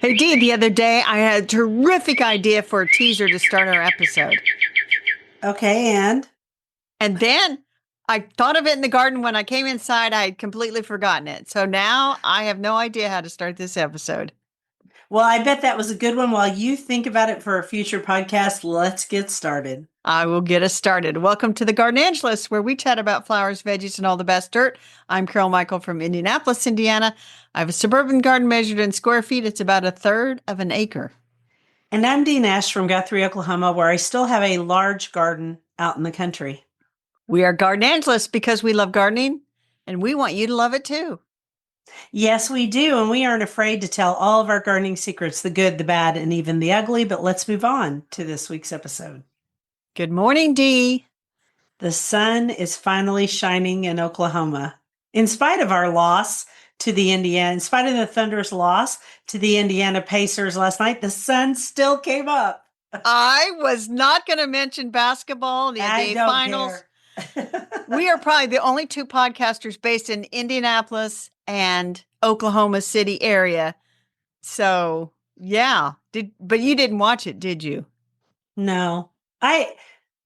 Hey, Dee, the other day I had a terrific idea for a teaser to start our episode. Okay, and And then I thought of it in the garden. When I came inside, I had completely forgotten it. So now I have no idea how to start this episode. well, I bet that was a good one. While you think about it for a future podcast, let's get started. I will get us started. Welcome to the Garden Angelus, where we chat about flowers, veggies, and all the best dirt. I'm Carol Michael from Indianapolis, Indiana. I have a suburban garden measured in square feet. It's about a third of an acre. And I'm Dee Nash from Guthrie, Oklahoma, where I still have a large garden out in the country. We are Garden Angelus because we love gardening, and we want you to love it too. Yes, we do. And we aren't afraid to tell all of our gardening secrets, the good, the bad, and even the ugly. But let's move on to this week's episode. Good morning, Dee. The sun is finally shining in Oklahoma. In spite of our loss to the Indiana, in spite of the Thunder's loss to the Indiana Pacers last night, the sun still came up. I was not going to mention basketball, the I NBA don't finals. care. We are probably the only two podcasters based in Indianapolis and Oklahoma City area. So, yeah. But you didn't watch it, did you? No, I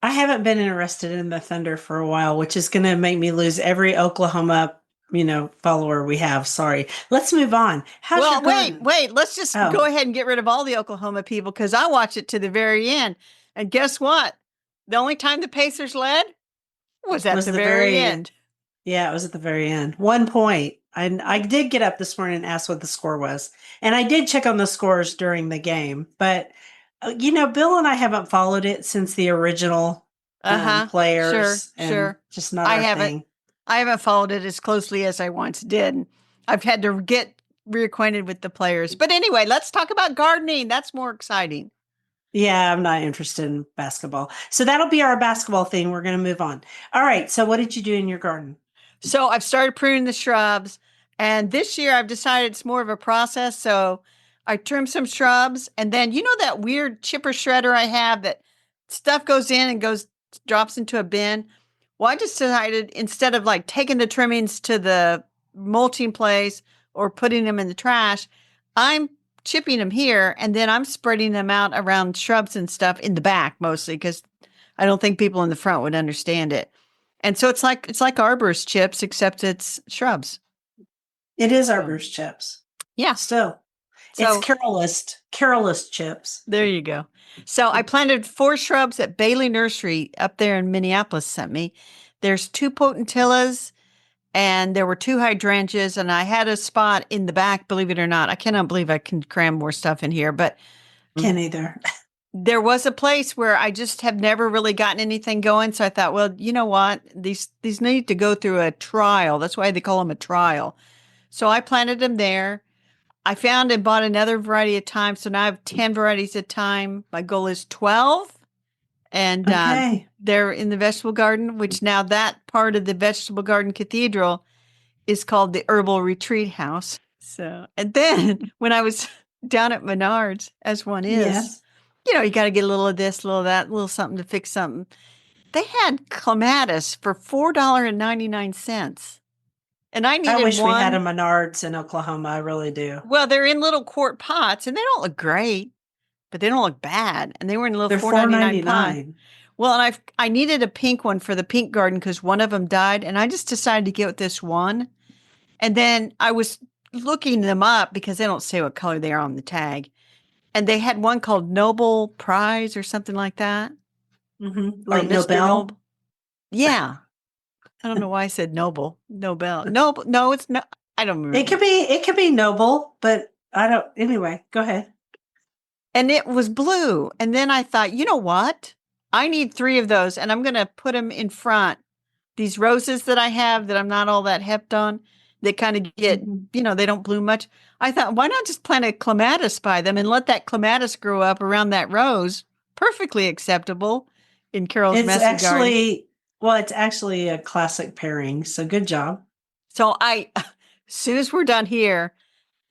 haven't been interested in the Thunder for a while, which is going to make me lose every Oklahoma, follower we have. Sorry. Let's move on. How's your Well, wait, garden? wait. Let's just go Oh, ahead and get rid of all the Oklahoma people because I watched it to the very end. And guess what? The only time the Pacers led was at was the the very very end. yeah, it was at the very end. 1 point. I did get up this morning and ask what the score was, and I did check on the scores during the game. But Bill and I haven't followed it since the original Uh-huh. Sure, players, and sure. just not I our haven't thing. I haven't followed it as closely as I once did. I've had to get reacquainted with the players. But anyway, let's talk about gardening. That's more exciting. Yeah, I'm not interested in basketball. So that'll be our basketball thing. We're going to move on. All right. So what did you do in your garden? So I've started pruning the shrubs, and this year I've decided it's more of a process. So I trim some shrubs, and then you know that weird chipper shredder I have that stuff goes in and goes drops into a bin. Well, I just decided instead of like taking the trimmings to the mulching place or putting them in the trash, I'm chipping them here and then I'm spreading them out around shrubs and stuff in the back mostly because I don't think people in the front would understand it. And so it's like arborist chips, except it's shrubs. It is So arborist chips. yeah. Still, it's So Carolist chips. there you go. So I planted 4 shrubs that Bailey Nursery up there in Minneapolis sent me. There's 2 potentillas and there were 2 hydrangeas, and I had a spot in the back, believe it or not. I cannot believe I can cram more stuff in here, but Can't either. there was a place where I just have never really gotten anything going. So I thought, well, you know what? These need to go through a trial. That's why they call them a trial. So I planted them there. I found and bought another variety of thyme. So now I have 10 varieties of thyme. My goal is 12. And Okay. they're in the vegetable garden, which now that part of the vegetable garden cathedral is called the Herbal Retreat House. So, and then when I was down at Menards, as one is, Yes. you got to get a little of this, a little of that, a little something to fix something. They had clematis for $4.99. And I I needed wish we had a one. Menards in Oklahoma. I really do. Well, they're in little quart pots and they don't look great, but they don't look bad. And they were in a little They're 4.99 pot. $4.99. Well, and I needed a pink one for the pink garden because one of them died. And I just decided to get this one. And then I was looking them up because they don't say what color they are on the tag. And they had one called Nobel Prize or something like that. Or Like Mr. Nobel. Noble. Yeah. I don't know why I said Noble. Nobel. Noble. No, it's not. I don't remember. It could be noble, but I don't. Anyway, go ahead. And it was blue. And then I thought, you know what? I need 3 of those and I'm going to put them in front. These roses that I have that I'm not all that hepped on, they kind of get, Mhm. they don't bloom much. I thought, why not just plant a clematis by them and let that clematis grow up around that rose? Perfectly acceptable in Carol's It's messy garden. it's actually a classic pairing. So good job. So as soon as we're done here,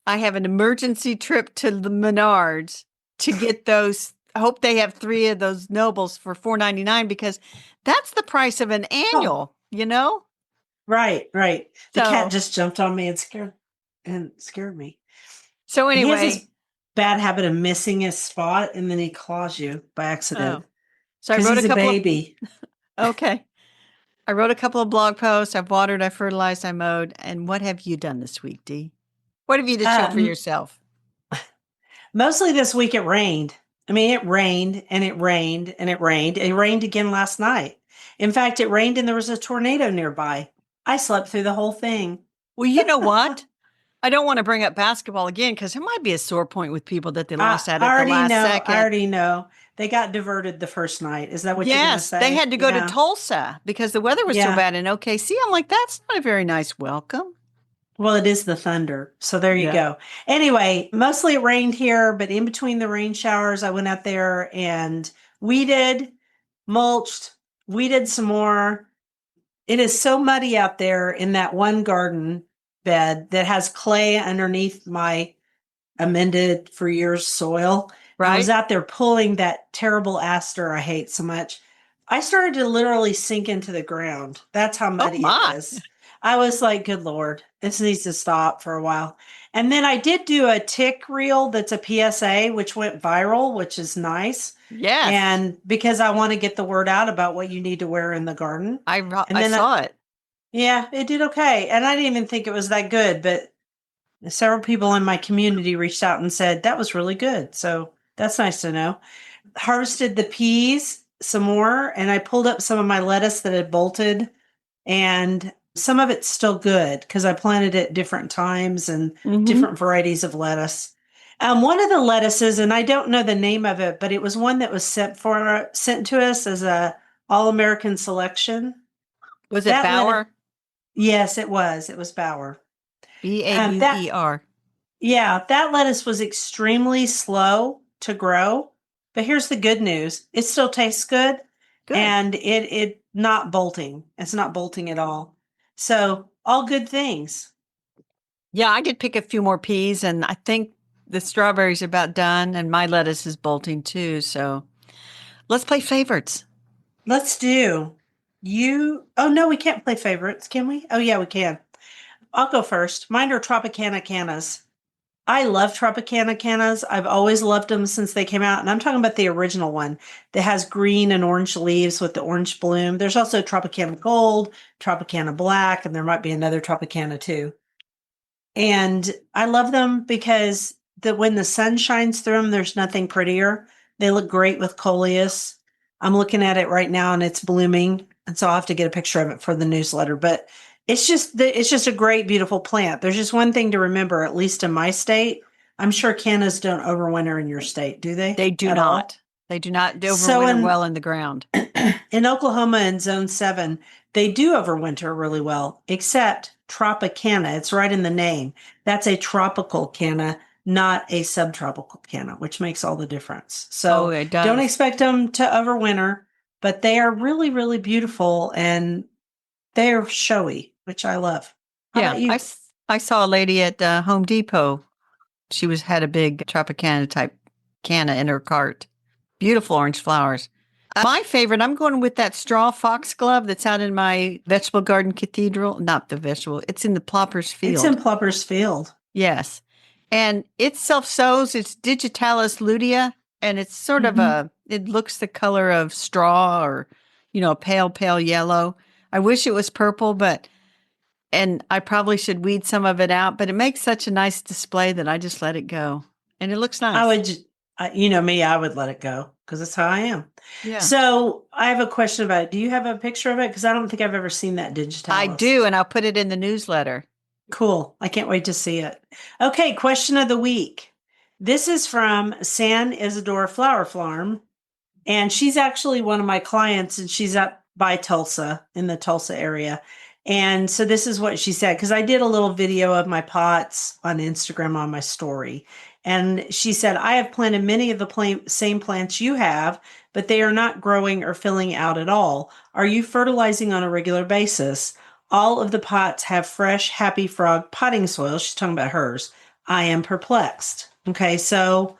I have an emergency trip to the Menards to get those. I hope they have 3 of those nobles for $4.99 because that's the price of an Oh, annual. right, right. The cat So just jumped on me and scared me. so And he has his anyway, bad habit of missing his spot, and then he claws you by accident Oh, so I because wrote a he's a couple of, baby. okay. I wrote a couple of blog posts. I've watered, I fertilized, I mowed. And what have you done this week, Dee? What have you to show for Um, yourself? Mostly this week it rained. I mean, it rained and it rained and it rained. It rained again last night. In fact, it rained and there was a tornado nearby. I slept through the whole thing. Well, you know what? I don't want to bring up basketball again because it might be a sore point with people that they I lost at the already last know. I second. already know. They got diverted the first night. Is that what you're going to Yes, they say? had to go to Yeah. Tulsa because the weather was so Yeah. bad in OKC. I'm like, that's not a very nice welcome. Well, it is the thunder. So there you Yeah. go. Anyway, mostly it rained here, but in between the rain showers, I went out there and weeded, mulched, weeded some more. It is so muddy out there in that one garden bed that has clay underneath my amended for years soil. I was Right? out there pulling that terrible aster I hate so much. I started to literally sink into the ground. That's how Oh muddy it my. is. I was like, good Lord, this needs to stop for a while. And then I did do a tick reel that's a PSA, which went viral, which is nice. Yes. And because I want to get the word out about what you need to wear in the garden. And I then, saw it. yeah, it did okay. And I didn't even think it was that good, but several people in my community reached out and said that was really good. So that's nice to know. Harvested the peas some more, and I pulled up some of my lettuce that had bolted, and some of it's still good because I planted it different times and Mm-hmm. different varieties of lettuce. One of the lettuces, and I don't know the name of it, but it was one that was sent to us as a All American selection. Was it That lettuce, Bauer? yes, it was. It was Bauer. That Bauer. Yeah, that lettuce was extremely slow to grow, but here's the good news. It still tastes good Good. and it not bolting. It's not bolting at all. So, all good things. Yeah, I did pick a few more peas, and I think the strawberries are about done, and my lettuce is bolting too. So let's play favorites. Let's do. Oh no, we can't play favorites, can we? Oh yeah, we can. I'll go first. Mine are Tropicana canas. I love Tropicana canas. I've always loved them since they came out. And I'm talking about the original one that has green and orange leaves with the orange bloom. There's also Tropicana Gold, Tropicana Black, and there might be another Tropicana too. And I love them because when the sun shines through them, there's nothing prettier. They look great with coleus. I'm looking at it right now and it's blooming. And so I'll have to get a picture of it for the newsletter. But it's just a great, beautiful plant. There's just one thing to remember, at least in my state. I'm sure cannas don't overwinter in your state, do they They do at all? not. They do not So overwinter well in the ground. in Oklahoma in zone 7, they do overwinter really well, except Tropicana. It's right in the name. That's a tropical canna, not a subtropical canna, which makes all the difference. Oh, So it don't does. expect them to overwinter, but they are really, really beautiful and they're showy, which I love. How Yeah, about you? I saw a lady at Home Depot. She had a big Tropicana type canna in her cart. Beautiful orange flowers. My favorite, I'm going with that straw foxglove that's out in my vegetable garden cathedral. Not the vegetable, it's in the Ploppers It's in field. Plupper's Field. Yes. And it self sows. It's Digitalis lutea. And it's sort of Hmm. it looks the color of straw or, pale, pale yellow. I wish it was purple, and I probably should weed some of it out, but it makes such a nice display that I just let it go. And it looks I nice. would, you know me, I would let it go because that's how I am. Yeah. So I have a question about it. Do you have a picture of it? Because I don't think I've ever seen that I digitalis. do, and I'll put it in the newsletter. Cool. I can't wait to see it. Okay, question of the week. This is from San Isidore Flower Farm, and she's actually one of my clients, and she's up by Tulsa in the Tulsa area. And so this is what she said, because I did a little video of my pots on Instagram on my story. And she said, I have planted many of the same plants you have, but they are not growing or filling out at all. Are you fertilizing on a regular basis? All of the pots have fresh Happy Frog potting soil. She's talking about hers. I am perplexed. Okay, so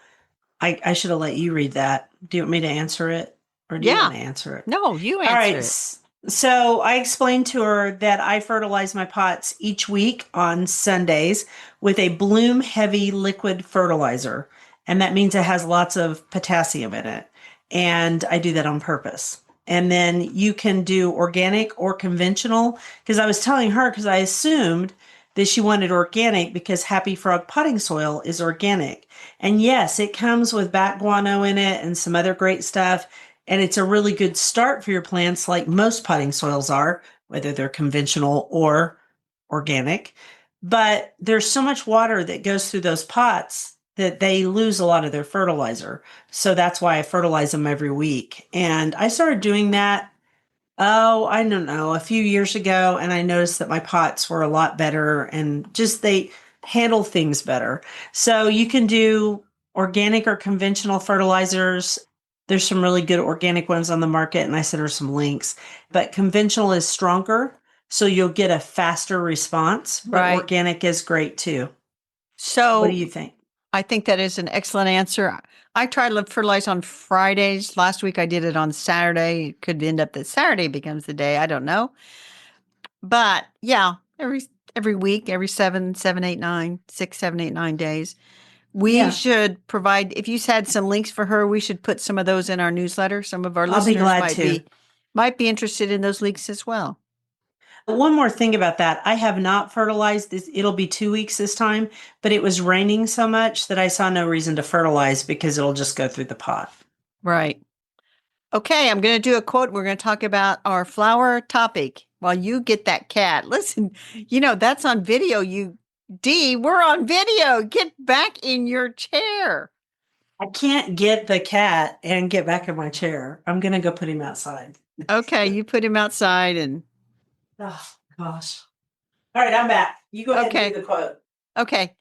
I should have let you read that. Do you want me to answer it or do you want Yeah. to answer it? No, you All right. answer it. So I explained to her that I fertilize my pots each week on Sundays with a bloom heavy liquid fertilizer. And that means it has lots of potassium in it. And I do that on purpose. And then you can do organic or conventional. Because I was telling her, because I assumed that she wanted organic because Happy Frog potting soil is organic. And yes, it comes with bat guano in it and some other great stuff. And it's a really good start for your plants, like most potting soils are, whether they're conventional or organic. But there's so much water that goes through those pots that they lose a lot of their fertilizer. So that's why I fertilize them every week. And I started doing that, oh, I don't know, a few years ago. And I noticed that my pots were a lot better and just they handle things better. So you can do organic or conventional fertilizers. There's some really good organic ones on the market, and I sent her some links. But conventional is stronger, so you'll get a faster response, but Right. organic is great too. What do So you think? I think that is an excellent answer. I try to fertilize on Fridays. Last week I did it on Saturday. It could end up that Saturday becomes the day. I don't know. But yeah, every week, every 6, 7, 8, 9 days, we Yeah, should provide. If you had some links for her, we should put some of those in our newsletter. Some of our I'll be listeners glad to. might be interested in those links as well. One more thing about that. I have not fertilized this. It'll be 2 weeks this time, but it was raining so much that I saw no reason to fertilize because it'll just go through the pot. Right. Okay, I'm going to do a quote. We're going to talk about our flower topic while you get that cat. Listen, that's on video. Dee, we're on video. Get back in your chair. I can't get the cat and get back in my chair. I'm going to go put him outside. Okay, you put him outside and Oh, gosh. All right, I'm back. You go ahead and okay. do the quote. Okay.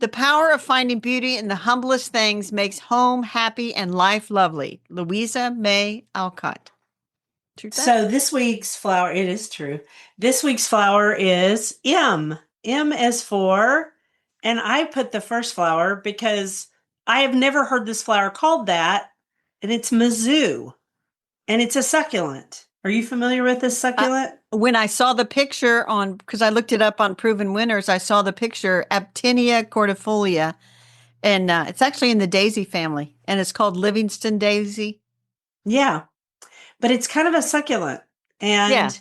The power of finding beauty in the humblest things makes home happy and life lovely. Louisa May Alcott. True fact. So this week's flower, it is true. This week's flower is M. M is for, and I put the first flower because I have never heard this flower called that, and it's Mizzou, and it's a succulent. Are you familiar with this succulent? When I saw the picture because I looked it up on Proven Winners, I saw the picture Aptinia cordifolia, and it's actually in the daisy family, and it's called Livingston daisy. Yeah, but it's kind of a succulent. Yeah. And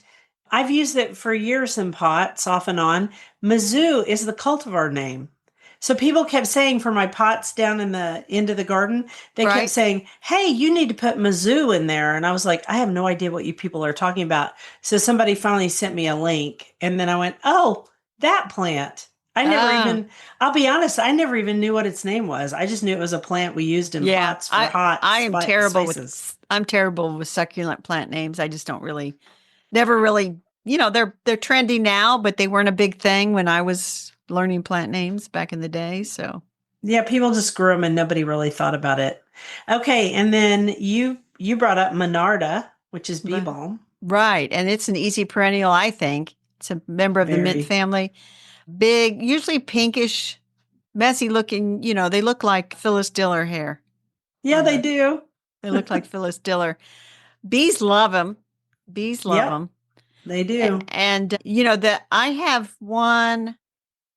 I've used it for years in pots off and on. Mizzou is the cultivar name. So people kept saying for my pots down in the end of the garden, they kept Right. saying, hey, you need to put Mizzou in there. And I was like, I have no idea what you people are talking about. So somebody finally sent me a link. And then I went, oh, that plant. I'll be honest, I never even knew what its name was. I just knew it was a plant we used in pots for hot I am terrible spices. I'm terrible with succulent plant names. I just don't really, never really, they're trendy now, but they weren't a big thing when I was learning plant names back in the day. So Yeah, people just grew them and nobody really thought about it. Okay, and then you brought up Monarda, which is bee Right. balm. Right. And it's an easy perennial, I think. It's a member of the mint Very. family. Big, usually pinkish, messy looking, they look like Phyllis Diller hair. Yeah, they do. They look like Phyllis Diller. Bees love them. Bees love Yep, them. they do. And that I have one,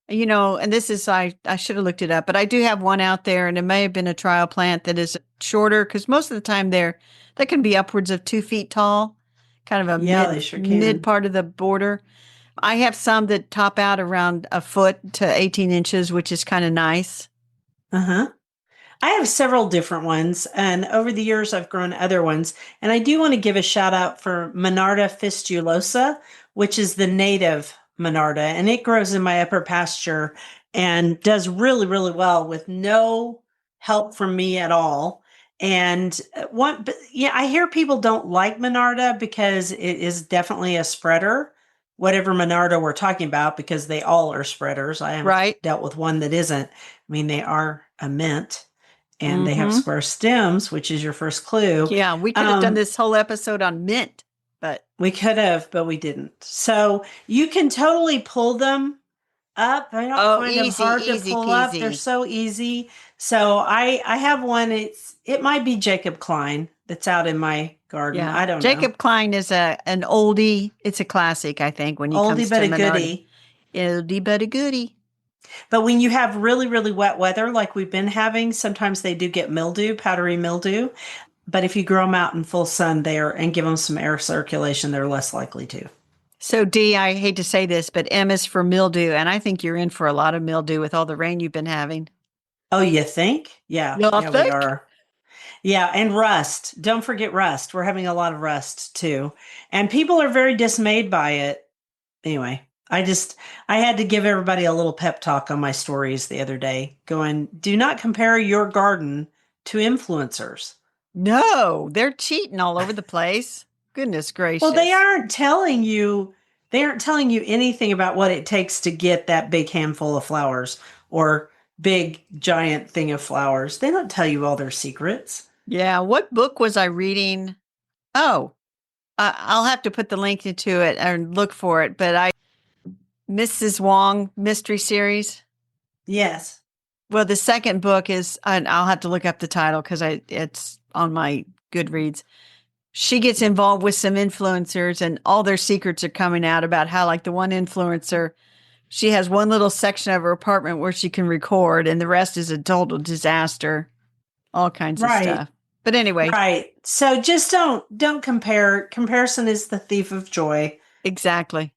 and this is, I should have looked it up, but I do have one out there, and it may have been a trial plant that is shorter because most of the time they can be upwards of 2 feet tall, kind of a Yeah, they sure can. mid part of the border. I have some that top out around a foot to 18 inches, which is kind of nice. Uh-huh. I have several different ones, and over the years I've grown other ones. And I do want to give a shout out for Monarda fistulosa, which is the native Monarda, and it grows in my upper pasture and does really, really well with no help from me at all. And but yeah, I hear people don't like Monarda because it is definitely a spreader, whatever Monarda we're talking about, because they all are spreaders. I haven't Right. dealt with one that isn't. I mean, they are a mint and they have Mm-hmm. square stems, which is your first clue. Yeah, we could have done this whole episode on mint, but We could have, but we didn't. So you can totally pull them up. I don't find them easy, hard to easy pull up. They're peasy. so easy. So I have one. It might be Jacob Klein that's out in my garden. Yeah. I don't know. Jacob Klein is an oldie. It's a classic, I think, when he Oldie comes but to a Monarda. goodie. Oldie but a goodie. But when you have really, really wet weather like we've been having, sometimes they do get mildew, powdery mildew. But if you grow them out in full sun there and give them some air circulation, they're less likely to. So, Dee, I hate to say this, but M is for mildew, and I think you're in for a lot of mildew with all the rain you've been having. Oh, you think? Yeah, You yeah, we think? are. Yeah, and rust. Don't forget rust. We're having a lot of rust too. And people are very dismayed by it. Anyway, I had to give everybody a little pep talk on my stories the other day, going, do not compare your garden to influencers. No, they're cheating all over the place. Goodness Well, gracious. they aren't telling you anything about what it takes to get that big handful of flowers or big giant thing of flowers. They don't tell you all their secrets. Yeah, what book was I reading? Oh, I'll have to put the link into it and look for it. But Mrs. Wong mystery series. Yes. Well, the second book is, and I'll have to look up the title because it's on my Goodreads. She gets involved with some influencers, and all their secrets are coming out about how, like, the one influencer, she has one little section of her apartment where she can record, and the rest is a total disaster. All kinds of Right. stuff. But anyway, Right. So just don't compare. Comparison is the thief of joy. exactly.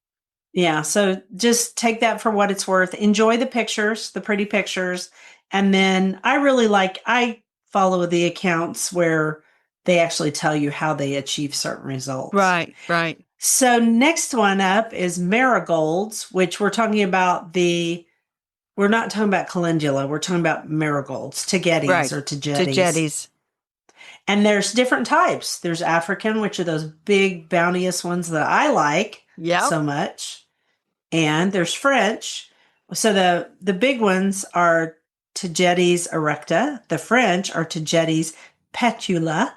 Yeah, so just take that for what it's worth. Enjoy the pictures, the pretty pictures. And then I follow the accounts where they actually tell you how they achieve certain results. Right, right, So next one up is marigolds, which we're not talking about calendula, we're talking about marigolds, tagetes right. or To tagetes. jetties. And there's different types. There's African, which are those big bounteous ones that I like Yep. so much. And there's French. So the big ones are Tagetes erecta. The French are Tagetes petula,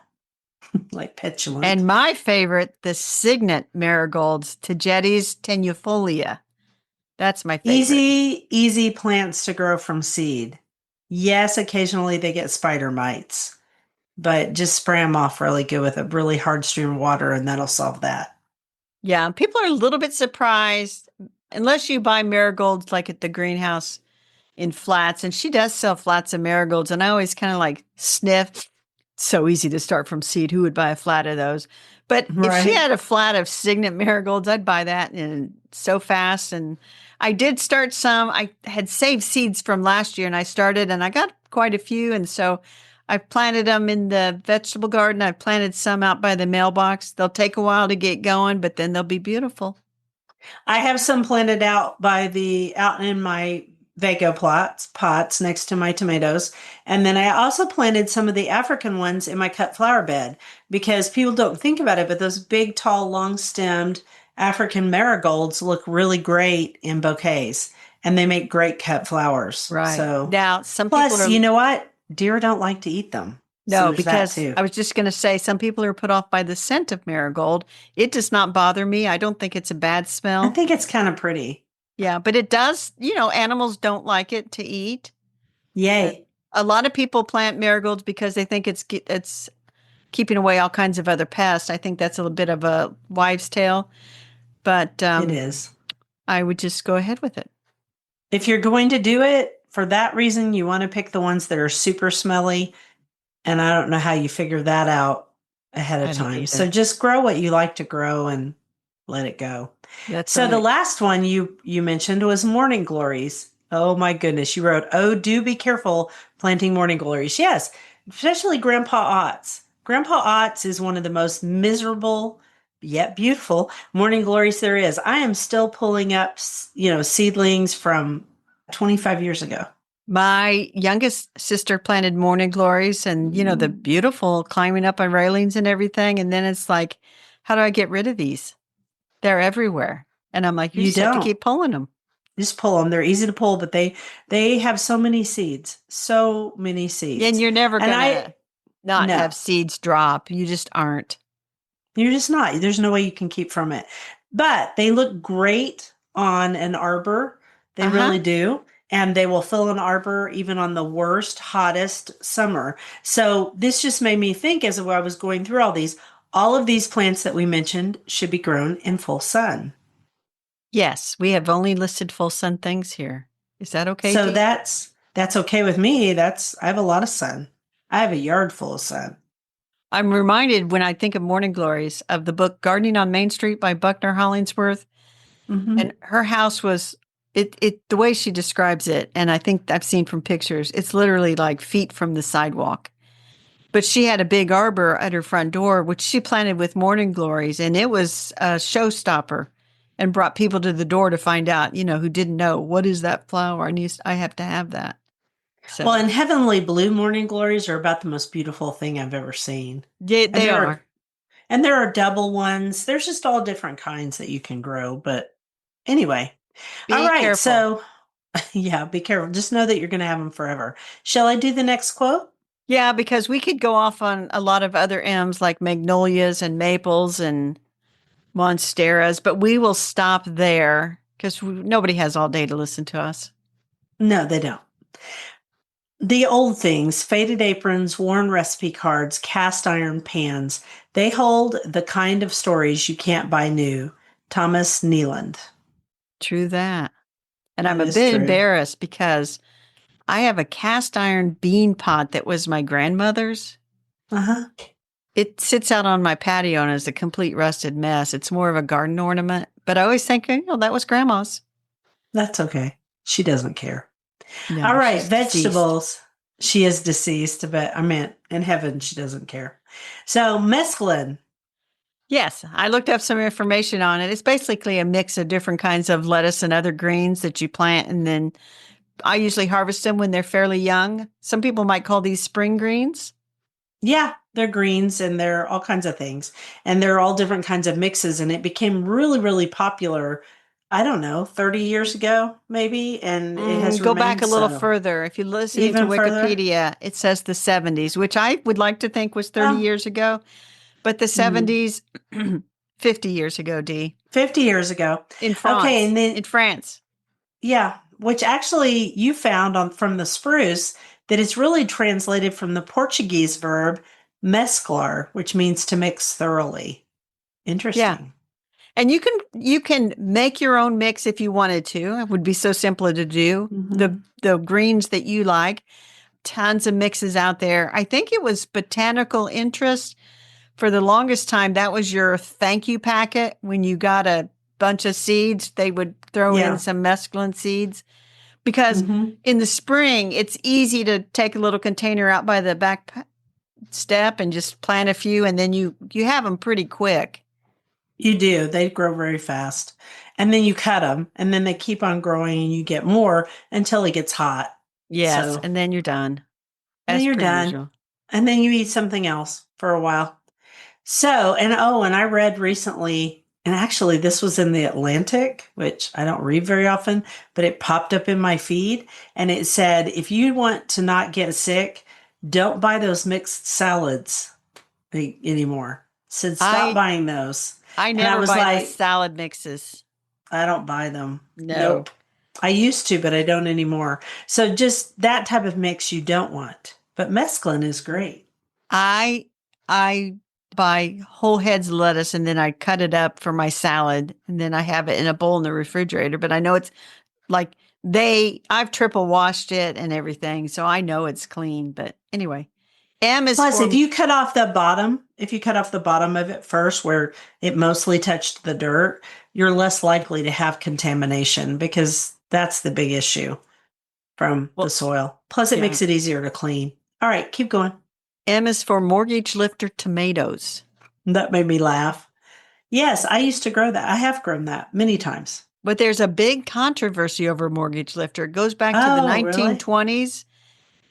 like petulant. And my favorite, the signet marigolds, Tagetes tenuifolia. That's my favorite. Easy plants to grow from seed. Yes, occasionally they get spider mites, but just spray them off really good with a really hard stream of water, and that'll solve that. Yeah, people are a little bit surprised unless you buy marigolds like at the greenhouse in flats, and she does sell flats of marigolds, and I always kind of like sniff. So easy to start from seed. Who would buy a flat of those? But if she Right. had a flat of signet marigolds, I'd buy that and so fast. And I did start some. I had saved seeds from last year, and I started, and I got quite a few. And so I planted them in the vegetable garden. I planted some out by the mailbox. They'll take a while to get going, but then they'll be beautiful. I have some planted out in my Vaco pots next to my tomatoes. And then I also planted some of the African ones in my cut flower bed because people don't think about it, but those big, tall, long stemmed African marigolds look really great in bouquets and they make great cut flowers. Right. So, Now, some people plus, are you know what? Deer don't like to eat them. So no, there's that because too. I was just going to say some people are put off by the scent of marigold. It does not bother me. I don't think it's a bad I smell. think it's kind of pretty. Yeah, but it does, animals don't like it to eat. And Yay. a lot of people plant marigolds because they think it's keeping away all kinds of other pests. I think that's a little bit of a wives' tale, but It is. I would just go ahead with it. If you're going to do it for that reason, you want to pick the ones that are super smelly. And I don't know how you figure that out ahead of I don't time. So either. just grow what you like to grow and let it go. That's So the right. last one you mentioned was morning glories. Oh my goodness. You wrote, oh, do be careful planting morning glories. Yes, especially Grandpa Otts. Grandpa Otts is one of the most miserable yet beautiful morning glories there is. I am still pulling up, seedlings from 25 years ago. My youngest sister planted morning glories and, the beautiful climbing up on railings and everything. And then it's like, how do I get rid of these? They're everywhere. And I'm like, you You just have to don't. keep pulling them. Just pull them. They're easy to pull, but they have so many seeds. So many And seeds. you're never And going I to not no. have seeds drop. You just aren't. You're just not. There's no way you can keep from it. But they look great on an arbor. They Uh huh. really do. And they will fill an arbor even on the worst, hottest summer. So this just made me think as I was going through all of these plants that we mentioned should be grown in full sun. Yes, we have only listed full sun things here. Is that okay, So Dee? that's okay with me. I have a lot of sun. I have a yard full of sun. I'm reminded when I think of morning glories of the book Gardening on Main Street by Buckner Hollingsworth. Hmm. And her house was the way she describes it, and I think I've seen from pictures, it's literally like feet from the sidewalk. But she had a big arbor at her front door, which she planted with morning glories, and it was a showstopper and brought people to the door to find out, who didn't know, what is that flower? I have to have that. Well, So and heavenly blue morning glories are about the most beautiful thing I've ever seen. yeah, And they there are are. and there are double ones. There's just all different kinds that you can grow. But anyway, all Be right. careful. So yeah, be careful. Just know that you're going to have them forever. Shall I do the next quote? Yeah, because we could go off on a lot of other M's like magnolias and maples and monsteras, but we will stop there because nobody has all day to listen to us. No, they don't. The old things, faded aprons, worn recipe cards, cast iron pans, they hold the kind of stories you can't buy new. Thomas Neeland. True that. And I'm That a is bit true. embarrassed because I have a cast iron bean pot that was my grandmother's. Uh-huh. It sits out on my patio and is a complete rusted mess. It's more of a garden ornament, but I always think, that was grandma's. That's okay. She doesn't care. All No, right, she's deceased. vegetables. She is deceased, but I meant in heaven she doesn't care. So mesclun. Yes, I looked up some information on it. It's basically a mix of different kinds of lettuce and other greens that you plant, and then I usually harvest them when they're fairly young. Some people might call these spring greens. Yeah, they're greens and they're all kinds of things. And they're all different kinds of mixes. And it became really, really popular, I don't know, 30 years ago, maybe. And it has Go back remained a little so. further. If you're listening to Even further? Wikipedia, it says the 70s, which I would like to think was 30 Oh, years ago, but the mm, 70s, 50 years ago, D, 50 years ago. in Okay, France. and then In France. yeah, which actually you found on from the spruce that it's really translated from the Portuguese verb mesclar, which means to mix thoroughly. Yeah. Interesting. And you can make your own mix if you wanted to. It would be so simple to do. Hmm. The greens that you like, tons of mixes out there. I think it was botanical interest for the longest time. That was your thank you packet. When you got a bunch of seeds, they would throw in Yeah. some mesclun seeds because Hmm. in the spring, it's easy to take a little container out by the back step and just plant a few, and then you have them pretty quick. You do. They grow very fast. And then you cut them, and then they keep on growing, and you get more until it gets hot. Yes, So and then you're done, then as you're per done. usual. And then you eat something else for a while. So, and oh, and I read recently, and actually this was in the Atlantic, which I don't read very often, but it popped up in my feed and it said, if you want to not get sick, don't buy those mixed salads anymore. It said, stop I buying those. I And I never was buy those like, salad mixes. I don't buy them. No. Nope. I used to, but I don't anymore. So just that type of mix you don't want. But mesclun is great. I I buy whole heads of lettuce and then I cut it up for my salad and then I have it in a bowl in the refrigerator. But I know it's like I've triple washed it and everything, so I know it's clean. But anyway, M is Plus, for if you cut off the bottom of it first where it mostly touched the dirt, you're less likely to have contamination because that's the big issue from the well, soil. Plus, it yeah. makes it easier to clean. All right, keep going. M is for mortgage lifter tomatoes. That made me laugh. Yes, I used to grow that. I have grown that many times. But there's a big controversy over mortgage lifter. It goes back to the Oh, really? 1920s.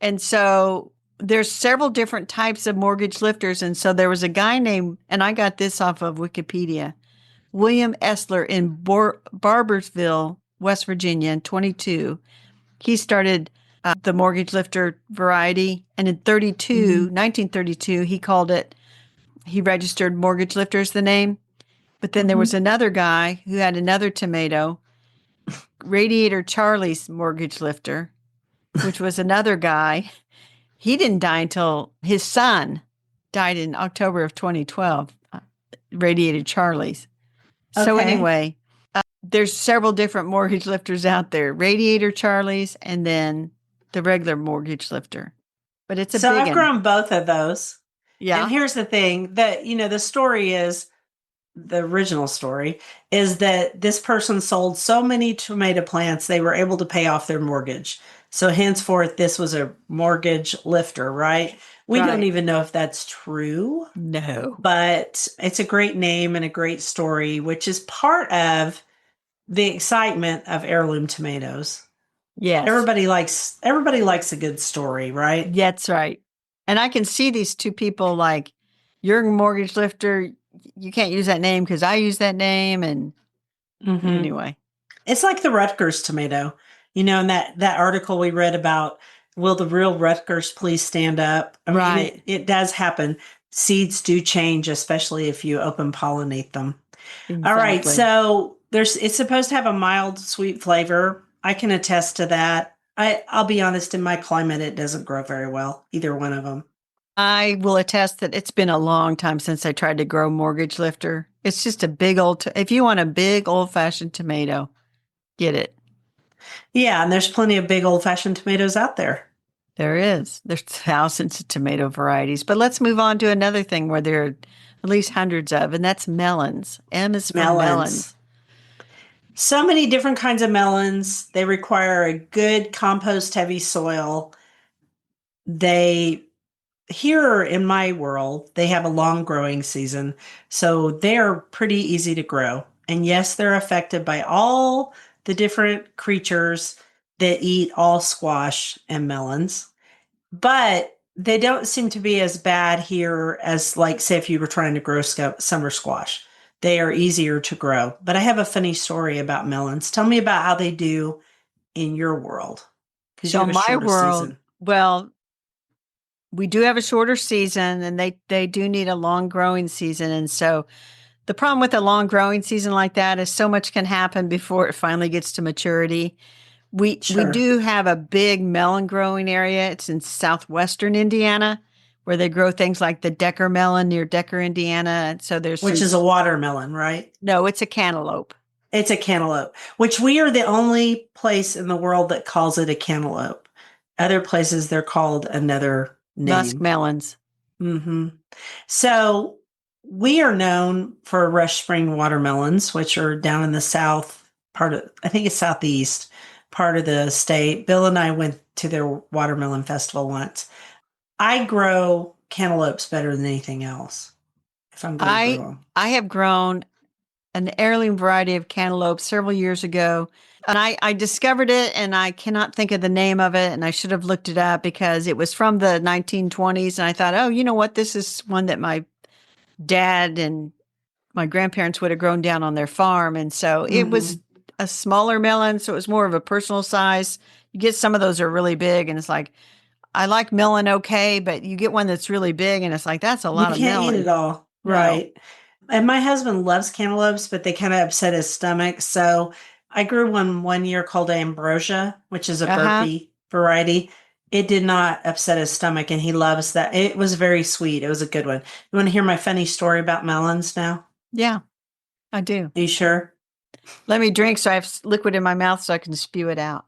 And so there's several different types of mortgage lifters. And so there was a guy named, and I got this off of Wikipedia, William Essler in Barbersville, West Virginia in 22. He started the mortgage lifter variety. And in Hmm. 1932, he registered mortgage lifter as the name. But then there was Hmm. another guy who had another tomato, Radiator Charlie's mortgage lifter, which was another guy. He didn't die until his son died in October of 2012, Radiator Charlie's. So Okay. anyway, there's several different mortgage lifters out there, Radiator Charlie's and then the regular mortgage lifter. But it's a So big I've one. grown both of those. And Yeah, here's the thing that, the story is the original story is that this person sold so many tomato plants, they were able to pay off their mortgage. So henceforth, this was a mortgage lifter, right? We don't right. even know if that's true, No. but it's a great name and a great story, which is part of the excitement of heirloom tomatoes. Yes. Everybody likes a good story, right? That's right. And I can see these two people like, you're a mortgage lifter. You can't use that name because I use that name. And Hmm. anyway, It's like the Rutgers tomato, in that article we read about, will the real Rutgers please stand up? I mean, right. it does happen. Seeds do change, especially if you open pollinate them. All right, Exactly. so it's supposed to have a mild, sweet flavor. I can attest to that. I'll be honest, in my climate, it doesn't grow very well, either one of them. I will attest that it's been a long time since I tried to grow mortgage lifter. It's just a big if you want a big old fashioned tomato, get it. Yeah, and there's plenty of big old-fashioned tomatoes out there. There is. There's thousands of tomato varieties. But let's move on to another thing where there are at least hundreds of, and that's melons. M is for Melons. melons. So many different kinds of melons. They require a good compost heavy soil. They, here in my world, they have a long growing season. So they're pretty easy to grow. And yes, they're affected by all the different creatures that eat all squash and melons, but they don't seem to be as bad here as, like, say, if you were trying to grow summer squash. They are easier to grow. But I have a funny story about melons. Tell me about how they do in your world, because you So have a my shorter world, season. well, we do have a shorter season and they do need a long growing season. And so the problem with a long growing season like that is so much can happen before it finally gets to maturity. We Sure. do have a big melon growing area. It's in southwestern Indiana, where they grow things like the Decker melon near Decker, Indiana. And so there's some. Which is a watermelon, right? No, it's a cantaloupe. It's a cantaloupe, which we are the only place in the world that calls it a cantaloupe. Other places they're called another Musk name. melons. Hmm. So we are known for Rush Spring watermelons, which are down in the south part of, I think it's southeast part of the state. Bill and I went to their watermelon festival once. I grow cantaloupes better than anything else, if I'm going to grow I them. I have grown an heirloom variety of cantaloupe several years ago. And I discovered it and I cannot think of the name of it. And I should have looked it up because it was from the 1920s. And I thought, oh, you know what? This is one that my dad and my grandparents would have grown down on their farm. And so it was Hmm. a smaller melon. So it was more of a personal size. You get some of those are really big. And it's like, I like melon okay, but you get one that's really big and it's like, that's a You lot of can't eat melon. it all, No. right? And my husband loves cantaloupes, but they kind of upset his stomach. So I grew one year called ambrosia, which is a Uh huh. burpee variety. It did not upset his stomach, and he loves that. It was very sweet. It was a good one. You want to hear my funny story about melons now? Yeah, I do. Are you sure? Let me drink so I have liquid in my mouth so I can spew it out.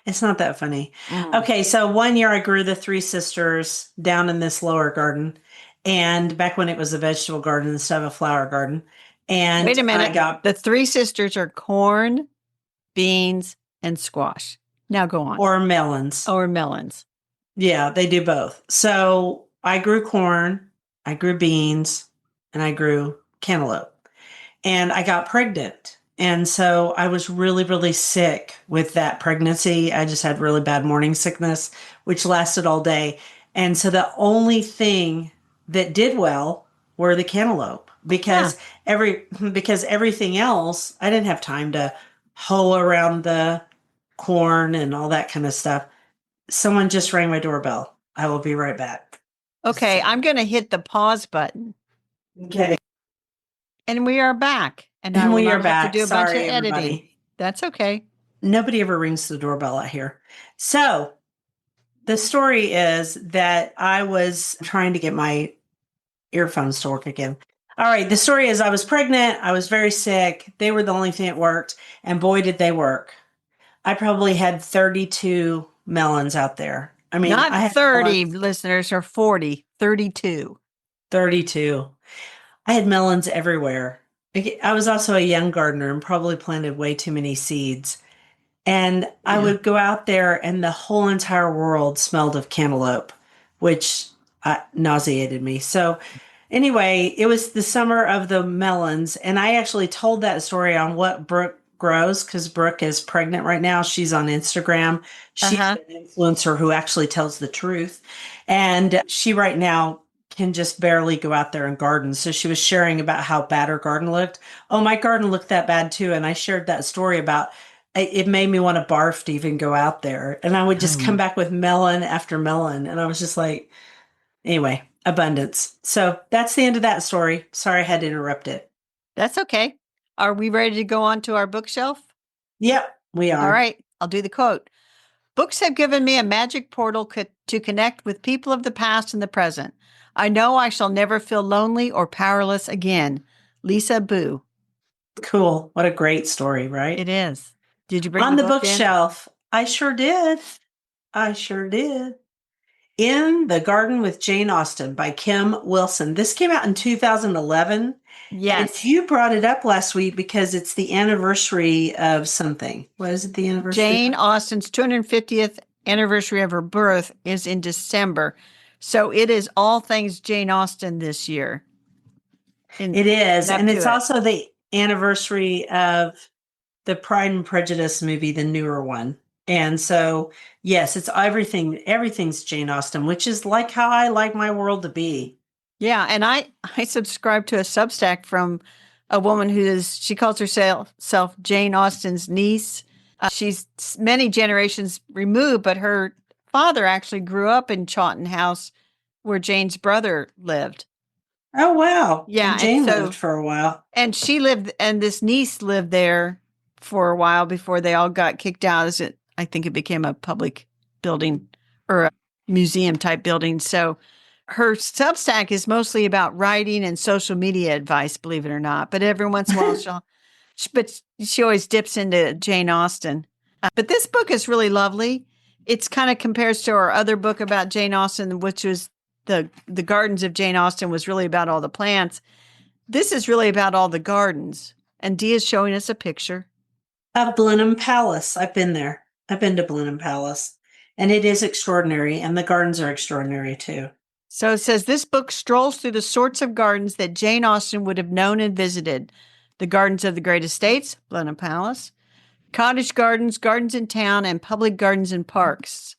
It's not that funny. Mm. Okay, so one year I grew the three sisters down in this lower garden, and back when it was a vegetable garden instead of a flower garden. Wait And a I minute. got The three sisters are corn, beans, and squash. Now go on. or melons. Or melons. Yeah, they do both. So I grew corn, I grew beans, and I grew cantaloupe. And I got pregnant. And so I was really, really sick with that pregnancy. I just had really bad morning sickness, which lasted all day. And so the only thing that did well were the cantaloupe, Huh. because everything else, I didn't have time to hoe around the corn and all that kind of stuff. Someone just rang my doorbell. I will be right back. Just a Okay, I'm second. going to hit the pause button. Okay. And we are back. And I And will we are not have to back. do a bunch of Sorry, editing. everybody. That's okay. Nobody ever rings the doorbell out here. So the story is that I was trying to get my earphones to work again. All right. The story is I was pregnant. I was very sick. They were the only thing that worked. And boy, did they work. I probably had 32 melons out there. I mean, Not I had 30 melons, listeners or 40, 32. 32. I had melons everywhere. I was also a young gardener and probably planted way too many seeds. And I Yeah. would go out there and the whole entire world smelled of cantaloupe, which nauseated me. So, anyway, it was the summer of the melons. And I actually told that story on what Brooke grows because Brooke is pregnant right now. She's on Instagram. She's Uh-huh. an influencer who actually tells the truth. And she right now can just barely go out there and garden. So she was sharing about how bad her garden looked. Oh, my garden looked that bad too. And I shared that story about it made me want to barf to even go out there. And I would just come Oh, back with melon after melon. And I was just like, anyway, abundance. So that's the end of that story. Sorry I had to interrupt it. that's okay. Are we ready to go on to our bookshelf? Yep, we All are. right, I'll do the quote. Books have given me a magic portal to connect with people of the past and the present. I know I shall never feel lonely or powerless again. Lisa Boo. Cool. What a great story, It right? is. Did you bring On the the book in? bookshelf. I sure did. I sure did. In the Garden with Jane Austen by Kim Wilson. This came out in 2011. And Yes. you brought it up last week because it's the anniversary of something. What is it the anniversary Jane of? Austen's 250th anniversary of her birth is in December. So it is all things Jane Austen this year in It is. up And to it's it. also the anniversary of the Pride and Prejudice movie, the newer one. And so, yes, it's everything's Jane Austen, which is like how I like my world to be. Yeah, and I subscribe to a Substack from a woman she calls herself Jane Austen's niece. She's many generations removed, but her father actually grew up in Chawton House where Jane's brother lived. Oh, wow. Yeah, And and Jane lived so for a while. and she lived and this niece lived there for a while before they all got kicked out as it I think it became a public building or a museum type building. So her Substack is mostly about writing and social media advice, believe it or not. But every once in a while but she always dips into Jane Austen. But this book is really lovely. It's kind of compares to our other book about Jane Austen, which was the Gardens of Jane Austen was really about all the plants. This is really about all the gardens. And Dee is showing us a picture. Of Blenheim Palace. I've been there. I've been to Blenheim Palace. And it is extraordinary. And the gardens are extraordinary too. So it says this book strolls through the sorts of gardens that Jane Austen would have known and visited: the gardens of the great estates, Blenheim Palace, cottage gardens, gardens in town, and public gardens and parks.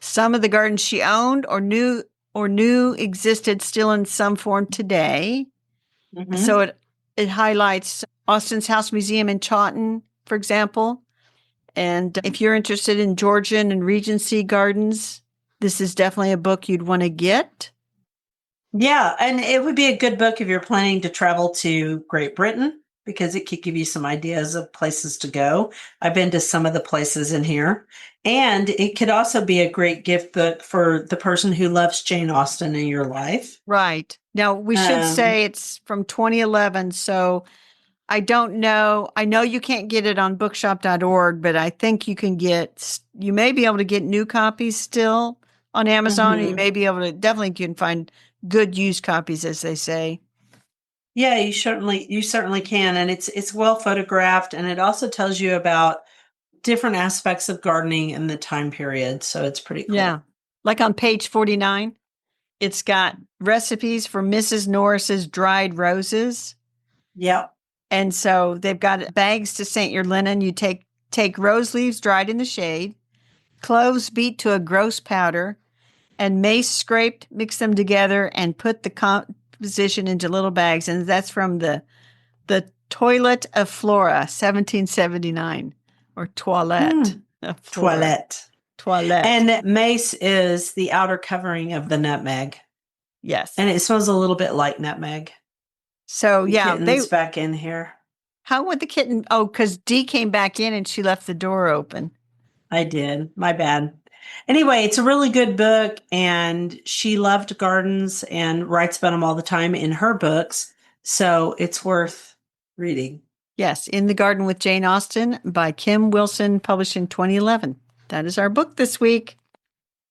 Some of the gardens she owned or knew existed still in some form today. So Hmm. it highlights Austen's House Museum in Chawton, for example. And if you're interested in Georgian and Regency gardens, this is definitely a book you'd want to get. Yeah, and it would be a good book if you're planning to travel to Great Britain because it could give you some ideas of places to go. I've been to some of the places in here. And it could also be a great gift book for the person who loves Jane Austen in your life. Right. Now, we should Um, say it's from 2011. So I don't know. I know you can't get it on bookshop.org, but I think you may be able to get new copies still on Amazon, or you mhm. may be able to definitely you can find good used copies, as they say. Yeah, you certainly can. And it's well photographed and it also tells you about different aspects of gardening in the time period. So it's pretty Yeah. cool. Like on page 49, it's got recipes for Mrs. Norris's dried roses. Yeah. And so they've got bags to scent your linen. You take rose leaves dried in the shade, cloves beat to a gross powder, and mace scraped, mix them together, and put the composition into little bags. And that's from the Toilet of Flora, 1779, or Toilette Mm. of Flora. Toilette. Toilette. And mace is the outer covering of the nutmeg. Yes. And it smells a little bit like nutmeg. So The yeah, they kitten's back in here. how would the kitten? Oh, because Dee came back in and she left the door open. I did. My bad. Anyway, it's a really good book, and she loved gardens and writes about them all the time in her books. So it's worth reading. Yes, In the Garden with Jane Austen by Kim Wilson, published in 2011. That is our book this week.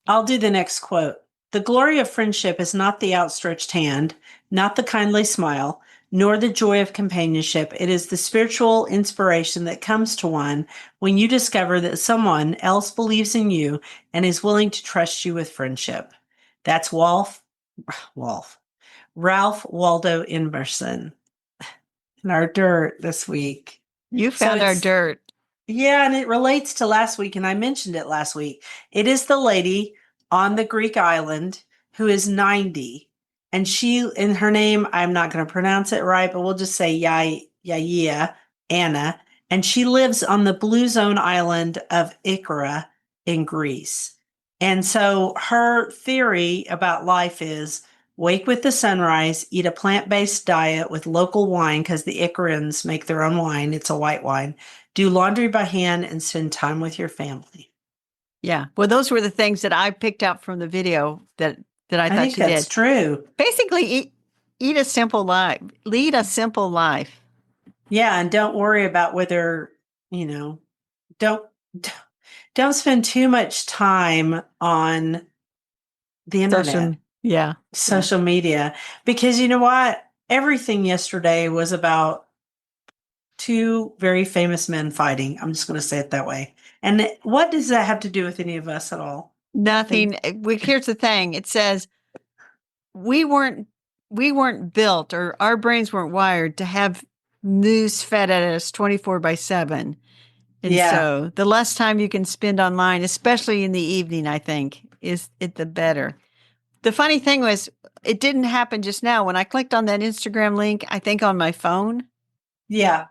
I'll do the next quote. The glory of friendship is not the outstretched hand, not the kindly smile, nor the joy of companionship. It is the spiritual inspiration that comes to one when you discover that someone else believes in you and is willing to trust you with friendship. That's Ralph Waldo Emerson in our dirt this week. You So found our dirt. yeah, and it relates to last week, and I mentioned it last week. It is the lady on the Greek island who is 90, and in her name, I'm not going to pronounce it right, but we'll just say Yaya Anna, and she lives on the blue zone island of Ikara in Greece. And so her theory about life is wake with the sunrise, eat a plant-based diet with local wine because the Icarans make their own wine. It's a white wine. Do laundry by hand and spend time with your family. Yeah. Well, those were the things that I picked out from the video that I I thought think she that's did. true. Basically, eat a simple life. Lead a simple life. Yeah, and don't worry about whether, you know, don't don't spend too much time on the internet, Yeah. social media, because you know what? Everything yesterday was about two very famous men fighting. I'm just going to say it that way. And what does that have to do with any of us at all? Nothing. Here's the thing. It says we weren't built, or our brains weren't wired to have news fed at us 24/7. And Yeah. so the less time you can spend online, especially in the evening, I think, is it the better. The funny thing was, it didn't happen just now. When I clicked on that Instagram link, I think on my phone, Yeah.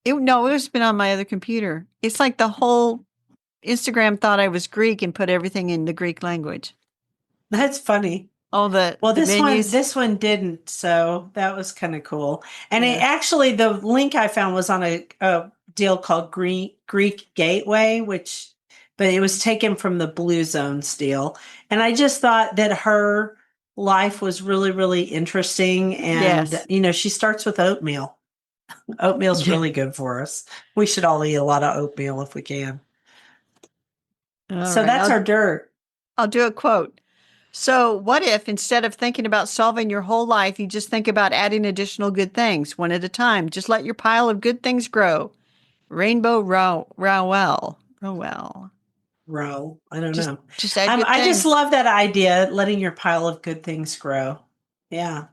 no, it was been on my other computer. It's like the whole Instagram thought I was Greek and put everything in the Greek language. That's funny. All Well, the menus. this one didn't, so that was kind of cool. And it Yeah. actually, the link I found was on a deal called Greek Gateway, but it was taken from the Blue Zones deal. And I just thought that her life was really, really interesting. And, Yes. she starts with oatmeal. Oatmeal's Yeah. really good for us. We should all eat a lot of oatmeal if we can. All So right. that's our dirt. I'll do a quote. So, what if instead of thinking about solving your whole life, you just think about adding additional good things one at a time? Just let your pile of good things grow. Rainbow Rowell. Row. I don't know. Just add good I just things. love that idea, letting your pile of good things grow. Yeah.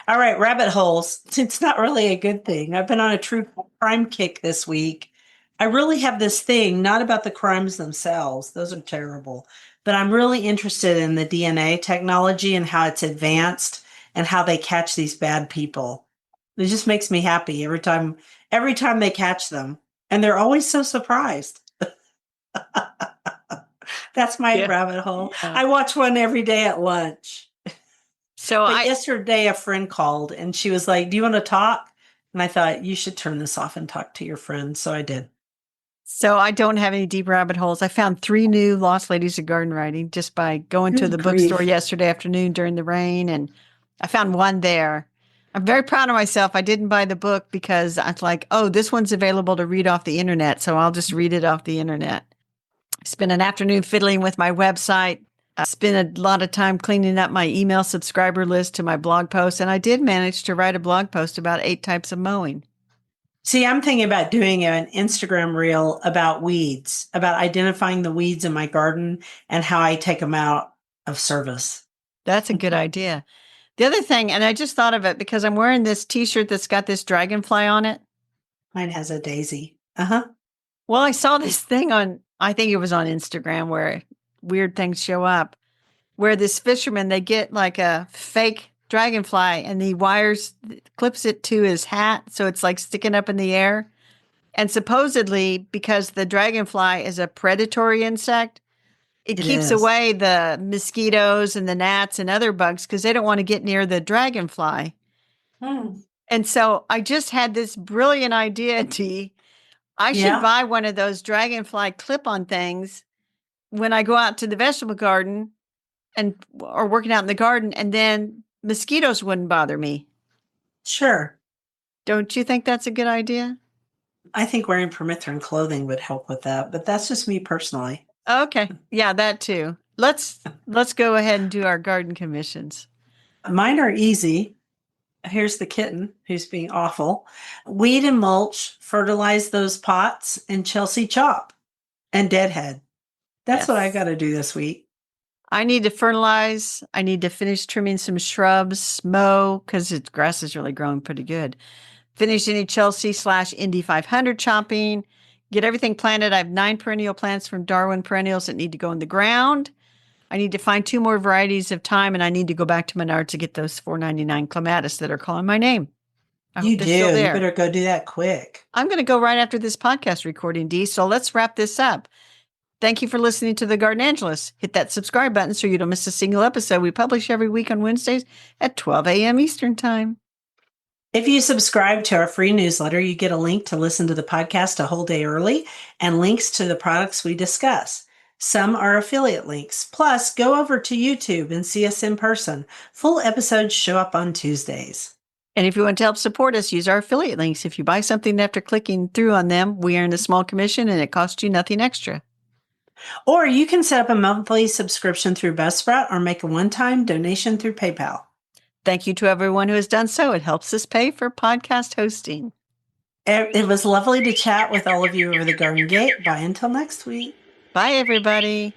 All right, rabbit holes. It's not really a good thing. I've been on a true crime kick this week. I really have this thing, not about the crimes themselves, those are terrible, but I'm really interested in the DNA technology and how it's advanced and how they catch these bad people. It just makes me happy every time they catch them. And they're always so surprised. That's my Yeah. rabbit hole. Yeah. I watch one every day at lunch. So But yesterday, a friend called and she was like, "Do you want to talk?" And I thought, you should turn this off and talk to your friend. So I did. I don't have any deep rabbit holes. I found 3 new lost ladies of garden writing just by going to Good the bookstore grief. yesterday afternoon during the rain, and I found one there. I'm very proud of myself. I didn't buy the book because I was like, oh, this one's available to read off the internet, so I'll just read it off the internet. Spent an afternoon fiddling with my website. I spent a lot of time cleaning up my email subscriber list to my blog post, and I did manage to write a blog post about 8 types of mowing. See, I'm thinking about doing an Instagram reel about weeds, about identifying the weeds in my garden and how I take them out of service. That's a good idea. The other thing, and I just thought of it because I'm wearing this t-shirt that's got this dragonfly on it. Mine has a daisy. Uh-huh. Well, I saw this thing I think it was on Instagram where weird things show up, where this fisherman, they get like a fake dragonfly and he clips it to his hat. So it's like sticking up in the air. And supposedly, because the dragonfly is a predatory insect, it It keeps is. away the mosquitoes and the gnats and other bugs because they don't want to get near the dragonfly. Hmm. And so I just had this brilliant idea, Dee. I should Yeah. buy one of those dragonfly clip-on things when I go out to the vegetable garden or working out in the garden, and then mosquitoes wouldn't bother me. Sure. Don't you think that's a good idea? I think wearing permethrin clothing would help with that, but that's just me personally. Okay. Yeah, that too. Let's go ahead and do our garden commissions. Mine are easy. Here's the kitten who's being awful. Weed and mulch, fertilize those pots, and Chelsea chop and deadhead. That's what I Yes. got to do this week. I need to fertilize. I need to finish trimming some shrubs, mow, because its grass is really growing pretty good. Finish any Chelsea/Indy 500 chopping. Get everything planted. I have 9 perennial plants from Darwin Perennials that need to go in the ground. I need to find 2 more varieties of thyme, and I need to go back to Menards to get those $4.99 clematis that are calling my name. I You hope they're still do. You there. better go do that quick. I'm going to go right after this podcast recording, Dee. So let's wrap this up. Thank you for listening to The Garden Angelist. Hit that subscribe button so you don't miss a single episode. We publish every week on Wednesdays at 12 a.m. Eastern Time. If you subscribe to our free newsletter, you get a link to listen to the podcast a whole day early and links to the products we discuss. Some are affiliate links. Plus, go over to YouTube and see us in person. Full episodes show up on Tuesdays. And if you want to help support us, use our affiliate links. If you buy something after clicking through on them, we earn a small commission and it costs you nothing extra. Or you can set up a monthly subscription through Buzzsprout or make a one-time donation through PayPal. Thank you to everyone who has done so. It helps us pay for podcast hosting. It was lovely to chat with all of you over the garden gate. Bye until next week. Bye, everybody.